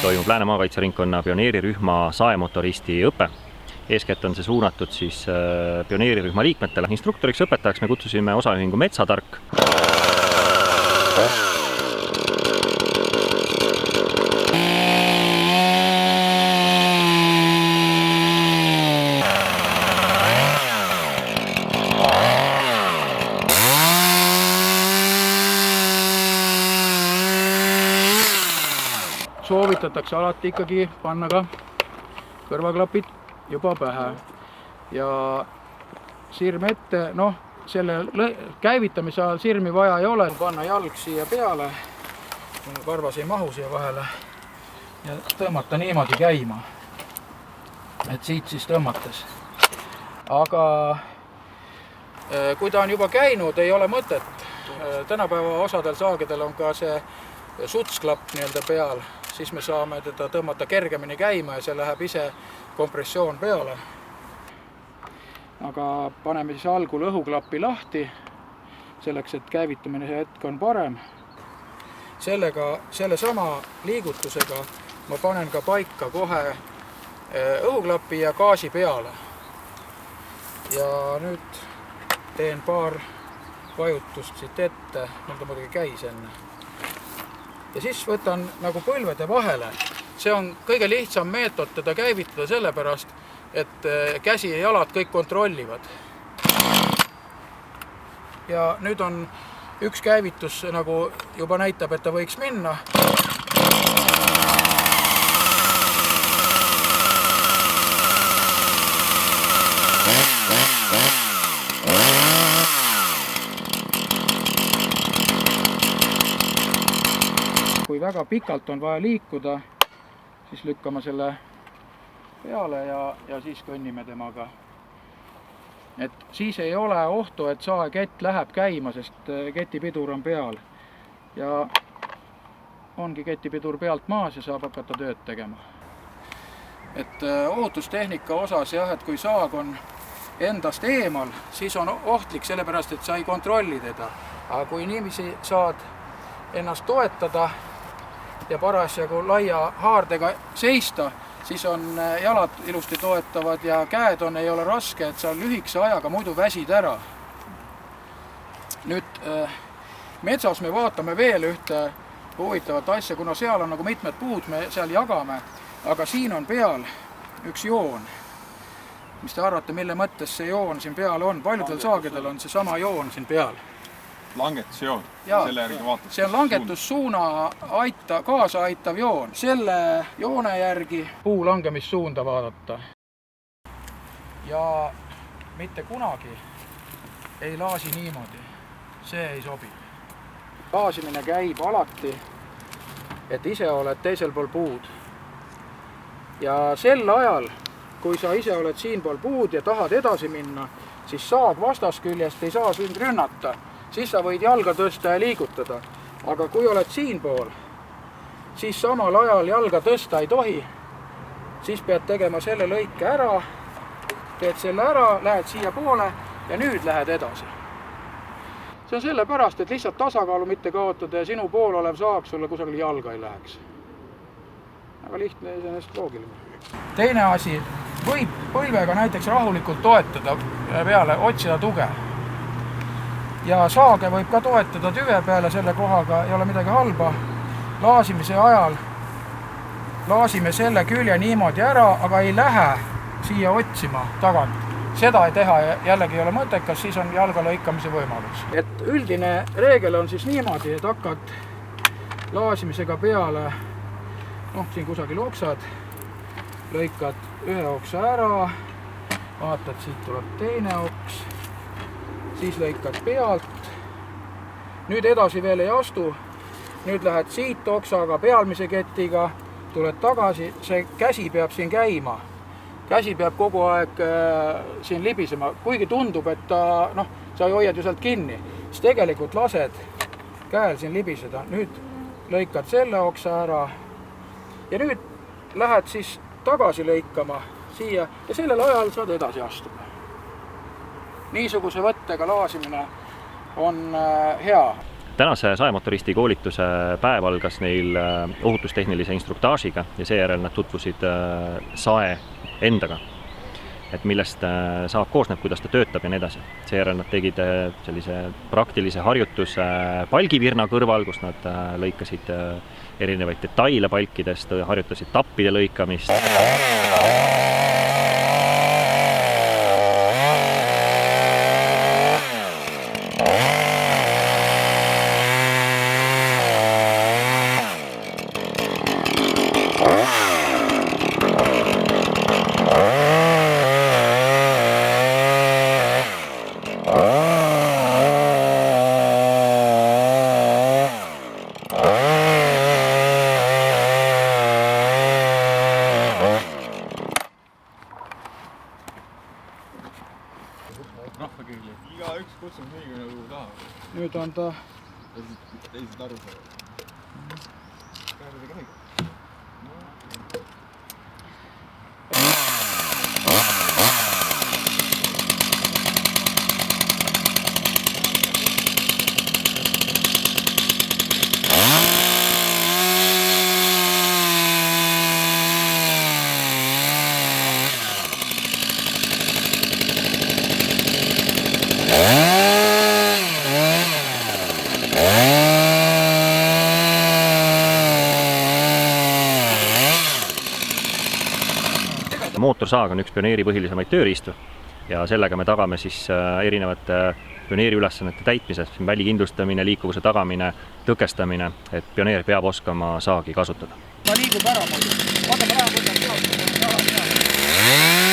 toimub Lääne maakaitseringkonna pioneerirühma saemotoristi õpe. Eeskätt on see suunatud siis pioneerirühma liikmetele. Instruktoriks õpetajaks me kutsusime osaühingu Metsatark. Soovitatakse alati ikkagi panna ka kõrvaklapid juba pähe ja sirm ette, selle käivitamise ajal sirmi vaja ei ole. Panna jalg siia peale, karvas ei mahu siia vahele ja tõmmata niimoodi käima, et siit siis tõmmates. Aga kui ta on juba käinud, ei ole mõtet. Tänapäeva osadel saagedel on ka see sutsklapp peal, siis me saame teda tõmmata kergemini käima ja see läheb ise kompressioon peale. Aga paneme siis algul õhuklappi lahti, selleks, et käivitamine hetk on parem. Sellesama liigutusega ma panen ka paika kohe õhuklapi ja gaasi peale. Ja nüüd teen paar vajutust siit ette, mul ta muidugi käis enne. Ja siis võtan nagu põlvede vahele. See on kõige lihtsam meetod teda käivitada sellepärast, et käsi ja jalad kõik kontrollivad. Ja nüüd on üks käivitus nagu juba näitab, et ta võiks minna. Kui väga pikalt on vaja liikuda, siis lükkame selle peale ja siis kõnnime temaga. Et siis ei ole ohtu, et saekett läheb käima, sest ketipidur on peal. Ja ongi ketipidur pealt maas ja saab hakata tööd tegema. Et ohutustehnika osas jah, et kui saag on endast eemal, siis on ohtlik sellepärast, et sa ei kontrolli teda. Aga kui niiviisi saad ennast toetada ja parasjagu laia haardega seista, siis on jalad ilusti toetavad ja käed ei ole raske, et sa lühikese ajaga muidu väsid ära. Nüüd metsas me vaatame veel ühte huvitavat asja, kuna seal on nagu mitmed puud, me seal jagame, aga siin on peal üks joon. Mis te arvate, mille mõttes see joon siin peal on? Paljudel saagedel on see sama joon siin peal. Langetusjoon, selle järgi vaatad. See on langetussuuna kaasa aitav joon. Selle joone järgi puu langemissuunda vaadata. Ja mitte kunagi ei laasi niimoodi. See ei sobi. Laasimine käib alati, et ise oled teisel pool puud. Ja sel ajal, kui sa ise oled siin pool puud ja tahad edasi minna, siis saag vastasküljest ei saa sind rünnata. Siis sa võid jalga tõsta ja liigutada. Aga kui oled siin pool, siis samal ajal jalga tõsta ei tohi. Siis pead tegema selle lõike ära, teed selle ära, lähed siia poole ja nüüd lähed edasi. See on sellepärast, et lihtsalt tasakaalu mitte kaotada ja sinu pool olev saag sulle kusagil jalga ei läheks. Aga lihtne iseenesest loogiline. Teine asi, võib põlvega näiteks rahulikult toetada peale, otsida tuge. Ja saage võib ka toetada tüve peale, selle kohaga ei ole midagi halba. Laasimise ajal laasime selle külje niimoodi ära, aga ei lähe siia otsima tagant. Seda ei teha jällegi ei ole mõttekas, siis on jalga lõikamise võimalus. Et üldine reegel on siis niimoodi, et hakkad laasimisega peale, siin kusagil oksad, lõikad ühe oksa ära, vaatad, siit tuleb teine oks, siis lõikad pealt, nüüd edasi veel ei astu, nüüd lähed siit oksaga pealmise ketiga, tuled tagasi, see käsi peab siin käima, käsi peab kogu aeg siin libisema, kuigi tundub, et sa hoiad ju sealt kinni, siis tegelikult lased käel siin libiseda, nüüd lõikad selle oksa ära ja nüüd lähed siis tagasi lõikama siia ja sellel ajal saad edasi astuda. Niisuguse võttega laasimine on hea. tänase saemotoristi koolituse päev algas neil ohutustehnilise instruktaažiga ja seejärel nad tutvusid sae endaga, et millest saak koosneb, kuidas ta töötab ja nii edasi. Seejärel nad tegid sellise praktilise harjutuse palgivirna kõrval, kus nad lõikasid erinevaid detaile palkidest, harjutasid tappide lõikamist. Rahvakeeli. Igaüks kutsub nii nagu tahab. Nüüd on ta teised aru saavad. Päevade käiga. Mootorsaag on üks pioneeri põhilisemaid tööriistu ja sellega me tagame siis erinevate pioneeri ülesannete täitmise, välikindlustamine, liikuvuse tagamine, tõkestamine, et pioneer peab oskama saagi kasutada. Ta liigub ära muidu. Vaata, ma lähen võtan teost.